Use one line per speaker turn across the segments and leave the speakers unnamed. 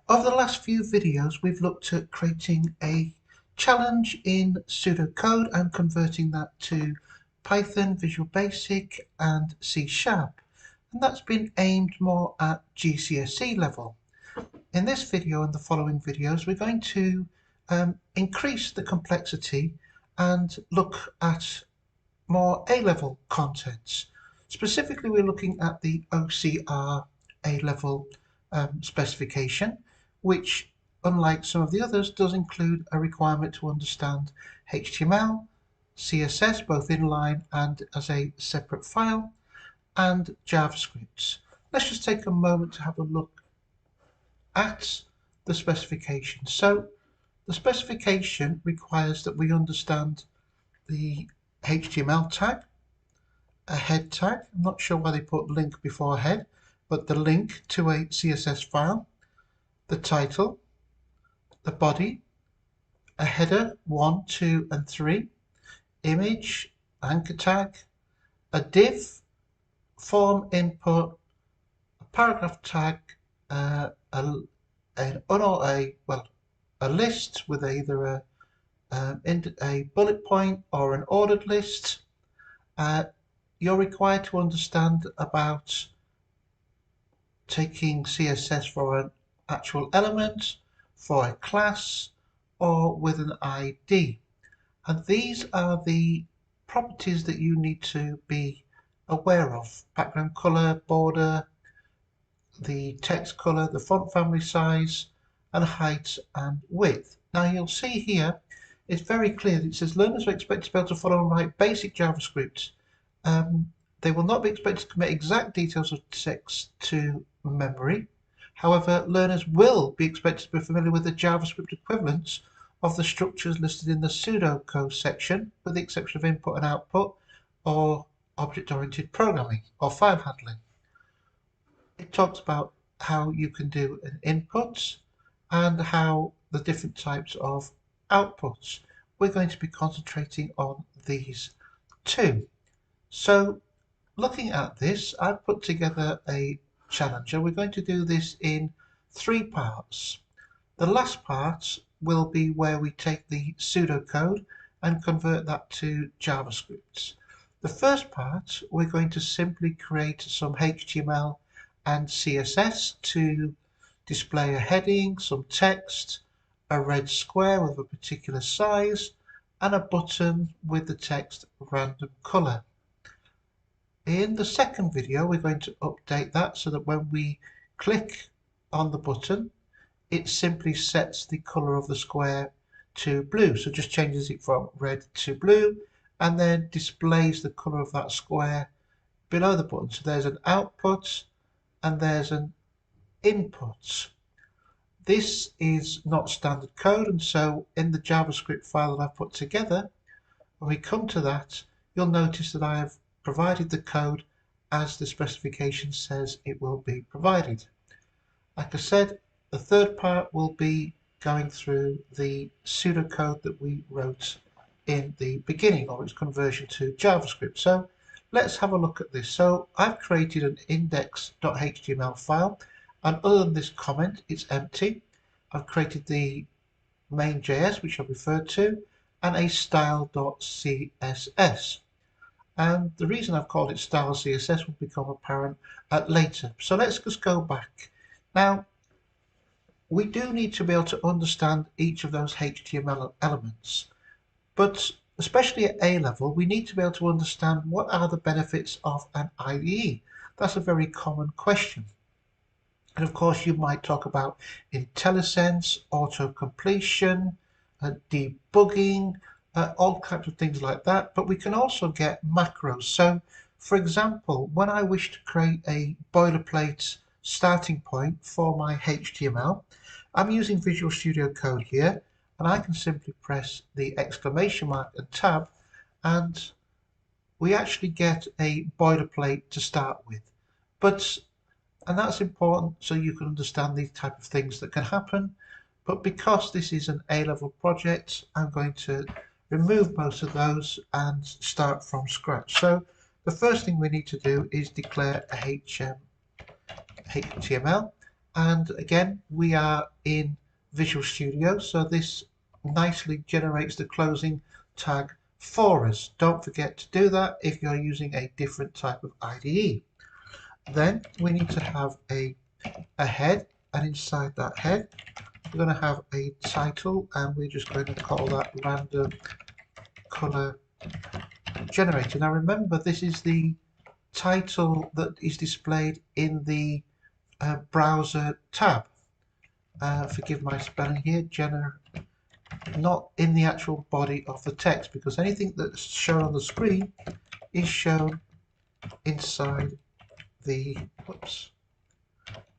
Over the last few videos, we've looked at creating a challenge in pseudocode and converting that to Python, Visual Basic and C#. And that's been aimed more at GCSE level. In this video and the following videos, we're going to increase the complexity and look at more A-level contents. Specifically, we're looking at the OCR A-level specification, which, unlike some of the others, does include a requirement to understand HTML, CSS, both inline and as a separate file, and JavaScript. Let's just take a moment to have a look at the specification. So the specification requires that we understand the HTML tag, a head tag. I'm not sure why they put link before head, but the link to a CSS file, the title, the body, a header 1, 2 and 3, image, anchor tag, a div, form input, a paragraph tag, a list with either a bullet point or an ordered list. You're required to understand about taking CSS for an actual element, for a class, or with an ID. And these are the properties that you need to be aware of: background color, border, the text color, the font family size, and height and width. Now you'll see here it's very clear that it says learners are expected to be able to follow and write basic JavaScript. They will not be expected to commit exact details of text to memory. However, learners will be expected to be familiar with the JavaScript equivalents of the structures listed in the pseudocode section, with the exception of input and output, or object-oriented programming, or file handling. It talks about how you can do an input and how the different types of outputs. We're going to be concentrating on these two. So looking at this, I've put together a challenge, and we're going to do this in 3 parts. The last part will be where we take the pseudocode and convert that to JavaScript. The first part, we're going to simply create some HTML and CSS to display a heading, some text, a red square with a particular size, and a button with the text random color. In the second video, we're going to update that so that when we click on the button, it simply sets the color of the square to blue. So just changes it from red to blue and then displays the color of that square below the button. So there's an output and there's an input. This is not standard code, and so in the JavaScript file that I've put together, when we come to that, you'll notice that I have provided the code as the specification says it will be provided. Like I said, the third part will be going through the pseudocode that we wrote in the beginning, or its conversion to JavaScript. So let's have a look at this. So I've created an index.html file, and other than this comment, it's empty. I've created the main.js, which I've referred to, and a style.css. And the reason I've called it style CSS will become apparent later. So let's just go back. Now, we do need to be able to understand each of those HTML elements, but especially at A level, we need to be able to understand what are the benefits of an IDE. That's a very common question. And of course, you might talk about IntelliSense, auto-completion, debugging, all kinds of things like that, but we can also get macros. So for example, when I wish to create a boilerplate starting point for my HTML, I'm using Visual Studio Code here, and I can simply press the exclamation mark and tab, and we actually get a boilerplate to start with. And that's important so you can understand these type of things that can happen. But because this is an A-level project, I'm going to remove most of those and start from scratch. So the first thing we need to do is declare a HTML And again, we are in Visual Studio, so this nicely generates the closing tag for us. Don't forget to do that if you're using a different type of IDE. Then we need to have a head, and inside that head we're going to have a title, and we're just going to call that random color generator. Now remember, this is the title that is displayed in the browser tab. Forgive my spelling here, not in the actual body of the text, because anything that's shown on the screen is shown inside the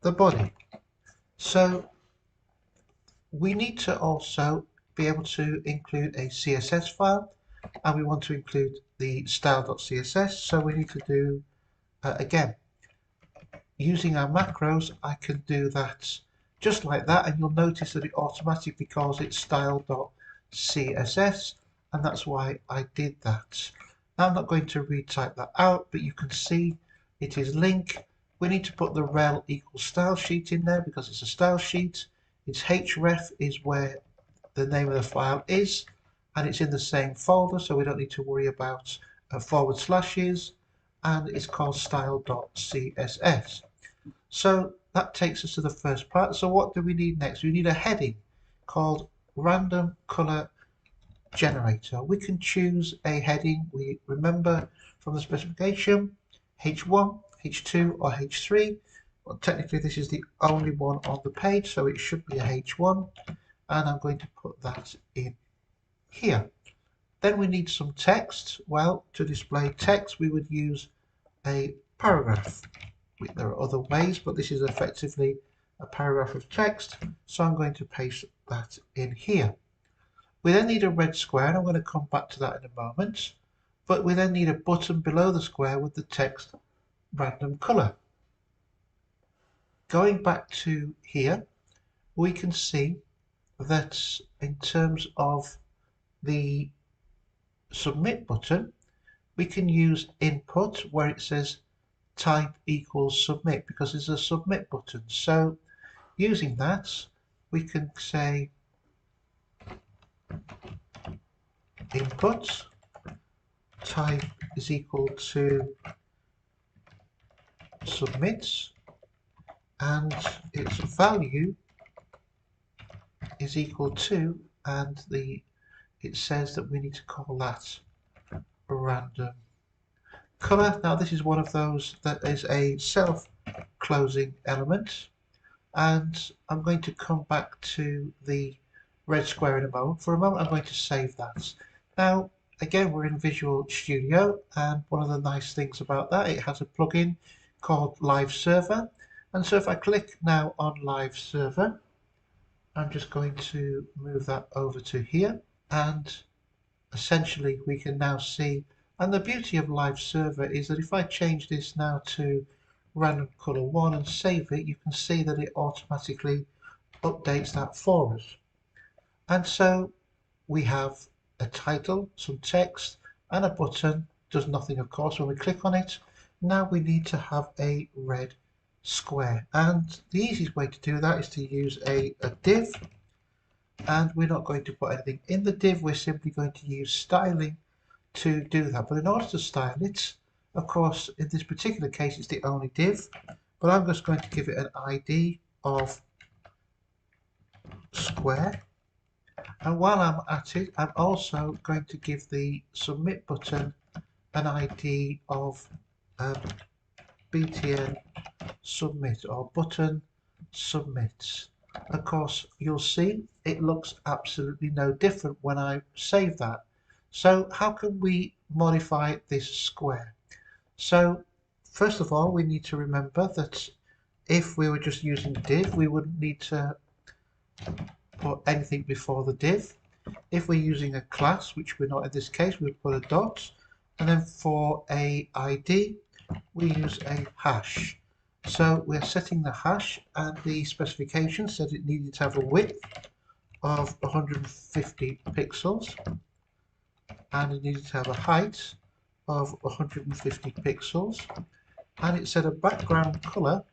body. So we need to also be able to include a CSS file, and we want to include the style.css. So we need to do again, using our macros, I can do that just like that, and you'll notice that it automatically calls it style.css, and that's why I did that. Now I'm not going to retype that out, but you can see it is link. We need to put the rel equals style sheet in there because it's a style sheet. Its href is where the name of the file is, and it's in the same folder, so we don't need to worry about forward slashes, and it's called style.css. So that takes us to the first part. So what do we need next? We need a heading called random color generator. We can choose a heading. We remember from the specification H1, H2 or H3. Well, technically this is the only one on the page, so it should be a H1, and I'm going to put that in here. Then we need some text. Well, to display text we would use a paragraph. There are other ways, but this is effectively a paragraph of text, so I'm going to paste that in here. We then need a red square, and I'm going to come back to that in a moment, but we then need a button below the square with the text random color. Going back to here, we can see that in terms of the submit button, we can use input where it says type equals submit, because there's a submit button. So using that, we can say input type is equal to submit, and its value is equal to, and it says that we need to call that random color. Now this is one of those that is a self-closing element, and I'm going to come back to the red square in a moment. For a moment I'm going to save that. Now again, we're in Visual Studio, and one of the nice things about that, it has a plugin called Live Server, and so if I click now on Live Server, I'm just going to move that over to here, and essentially we can now see, and the beauty of Live Server is that if I change this now to random color 1 and save it, you can see that it automatically updates that for us. And so we have a title, some text, and a button. Does nothing, of course, when we click on it. Now we need to have a red square, and the easiest way to do that is to use a div, and we're not going to put anything in the div. We're simply going to use styling to do that. But in order to style it, of course, in this particular case it's the only div, but I'm just going to give it an ID of square. And while I'm at it, I'm also going to give the submit button an ID of btn submit, or button submit. Of course, you'll see it looks absolutely no different when I save that. So how can we modify this square? So first of all, we need to remember that if we were just using div, we wouldn't need to put anything before the div. If we're using a class, which we're not in this case, we'll put a dot, and then for a ID we use a hash. So we're setting the hash, and the specification said it needed to have a width of 150 pixels, and it needed to have a height of 150 pixels, and it said a background color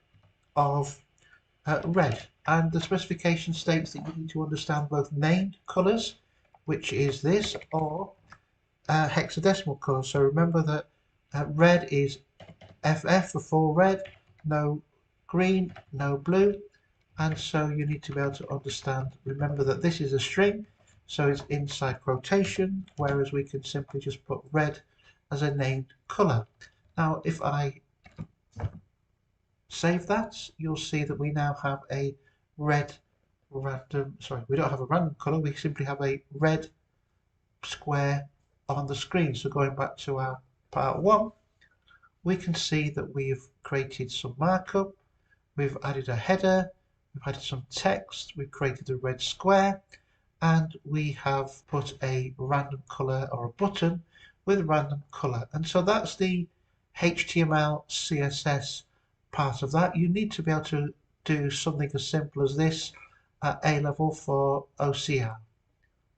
of red, and the specification states that you need to understand both named colours, which is this, or hexadecimal colours. So remember that red is FF for full red, no green, no blue, and so you need to be able to understand, remember that this is a string, so it's inside quotation, whereas we can simply just put red as a named colour. Now if I save that, you'll see that we now have a red random, sorry, we don't have a random colour, we simply have a red square on the screen. So going back to our part 1, we can see that we've created some markup, we've added a header, we've added some text, we've created a red square, and we have put a random colour or a button with random colour. And so that's the HTML CSS part of that. You need to be able to do something as simple as this at A level for OCR.